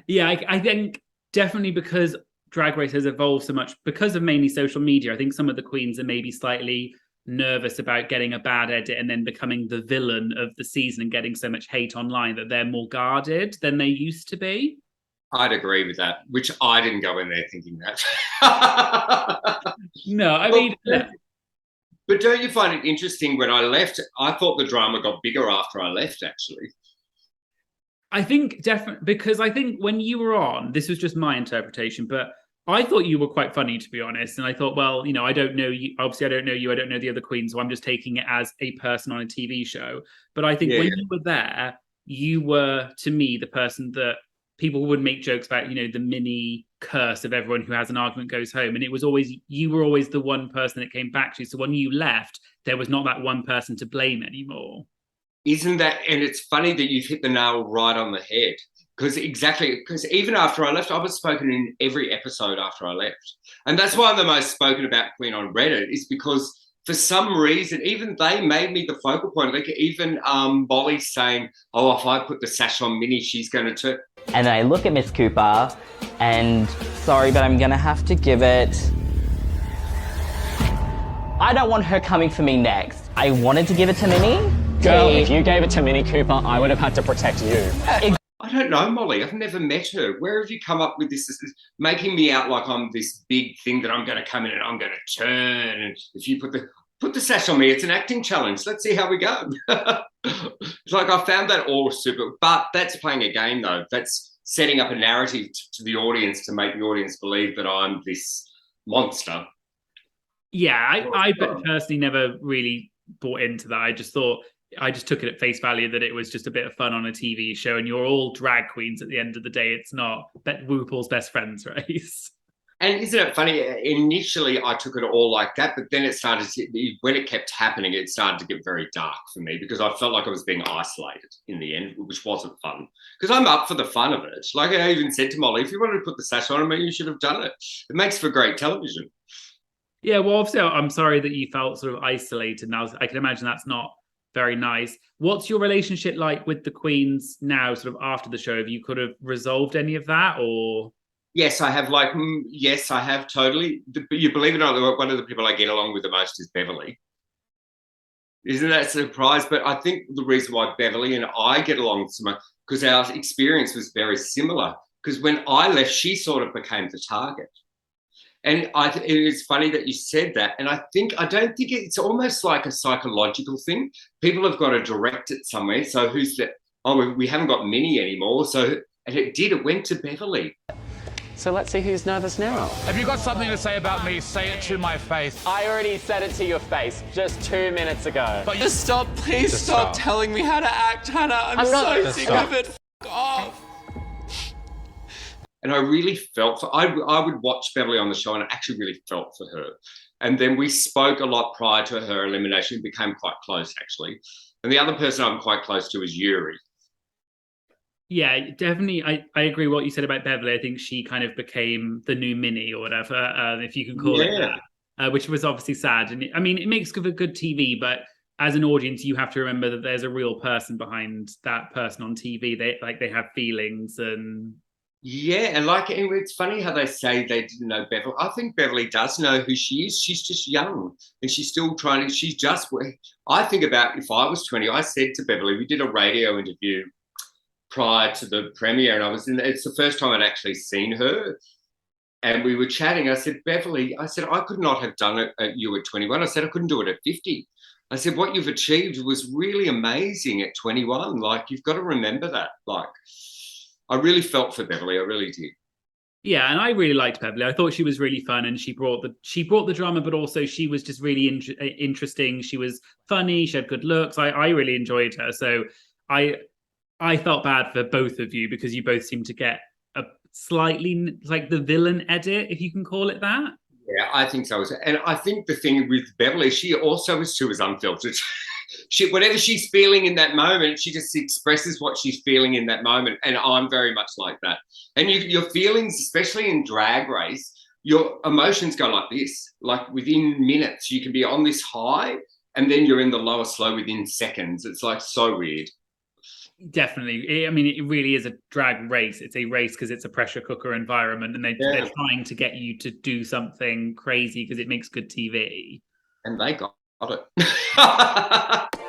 Yeah, I think definitely because Drag Race has evolved so much because of mainly social media. I think some of the queens are maybe slightly nervous about getting a bad edit and then becoming the villain of the season and getting so much hate online that they're more guarded than they used to be. I'd agree with that, which I didn't go in there thinking that. No, I Well, mean, look, but don't you find it interesting when I left? I thought the drama got bigger after I left, actually. I think definitely because I think when you were on, this was just my interpretation, but I thought you were quite funny to be honest. And I thought, well, I don't know you. Obviously, I don't know you. I don't know the other queens, so I'm just taking it as a person on a TV show. But I think Yeah, when yeah. you were there, you were to me the person that people would make jokes about. The mini curse of everyone who has an argument goes home, and it was always you were always the one person that came back to you. So when you left, there was not that one person to blame anymore. Isn't that, and it's funny that you've hit the nail right on the head. Because even after I left, I was spoken in every episode after I left. And that's why I'm the most spoken about queen on Reddit, is because for some reason, even they made me the focal point. Like even Bolly saying, oh, if I put the sash on Minnie, she's going to turn. And then I look at Miss Cooper and sorry, but I'm gonna have to give it. I don't want her coming for me next. I wanted to give it to Minnie. Girl, if you gave it to Minnie Cooper, I would have had to protect you. I don't know, Molly. I've never met her. Where have you come up with this? This is making me out like I'm this big thing that I'm going to come in and I'm going to turn. And if you put the sash on me, it's an acting challenge. Let's see how we go. It's like I found that all super, but that's playing a game though. That's setting up a narrative to the audience to make the audience believe that I'm this monster. Yeah, I personally never really bought into that. I just took it at face value that it was just a bit of fun on a TV show, and you're all drag queens at the end of the day. It's not RuPaul's best friends race. And isn't it funny? Initially, I took it all like that, but then when it kept happening, it started to get very dark for me because I felt like I was being isolated in the end, which wasn't fun. Because I'm up for the fun of it. Like I even said to Molly, if you wanted to put the sash on, I mean, you should have done it. It makes for great television. Yeah, well, obviously, I'm sorry that you felt sort of isolated. Now, I can imagine that's not very nice. What's your relationship like with the queens now, sort of after the show? Have you could have resolved any of that, or? Yes, I have. Yes, I have totally. But you believe it or not, one of the people I get along with the most is Beverly. Isn't that a surprise? But I think the reason why Beverly and I get along so much because our experience was very similar. Because when I left, she sort of became the target. And it's funny that you said that. And I don't think it's almost like a psychological thing. People have got to direct it somewhere. So who's the, oh, we haven't got Minnie anymore. So, and it went to Beverly. So let's see who's nervous now. If you got something to say about me, say it to my face. I already said it to your face just 2 minutes ago. But Just stop, please Just stop stop. telling me how to act, Hannah. I'm not- so Just sick stop. of it. F off. And I really felt for, I would watch Beverly on the show and I actually really felt for her. And then we spoke a lot prior to her elimination, became quite close actually. And the other person I'm quite close to is Yuri. Yeah, definitely. I agree what you said about Beverly. I think she kind of became the new Minnie or whatever, if you can call it that, which was obviously sad. And I mean, it makes for good TV, but as an audience, you have to remember that there's a real person behind that person on TV. They have feelings and. Yeah, and it's funny how they say they didn't know Beverly. I think Beverly does know who she is. She's just young and she's still trying. I think about if I was 20, I said to Beverly, we did a radio interview prior to the premiere and it's the first time I'd actually seen her. And we were chatting. I said, Beverly, I said, I could not have done it at you at 21. I said, I couldn't do it at 50. I said, what you've achieved was really amazing at 21. Like, you've got to remember that. Like, I really felt for Beverly. I really did. Yeah, and I really liked Beverly. I thought she was really fun, and she brought the drama, but also she was just really interesting. She was funny. She had good looks. I really enjoyed her. So I felt bad for both of you because you both seemed to get a slightly like the villain edit, if you can call it that. Yeah, I think so. And I think the thing with Beverly, she was unfiltered. Whatever she's feeling in that moment, she just expresses what she's feeling in that moment. And I'm very much like that. And your feelings, especially in Drag Race, your emotions go like this. Like within minutes, you can be on this high and then you're in the lowest low within seconds. It's like so weird. Definitely. I mean, it really is a drag race. It's a race because it's a pressure cooker environment, and they're trying to get you to do something crazy because it makes good TV. And they got it.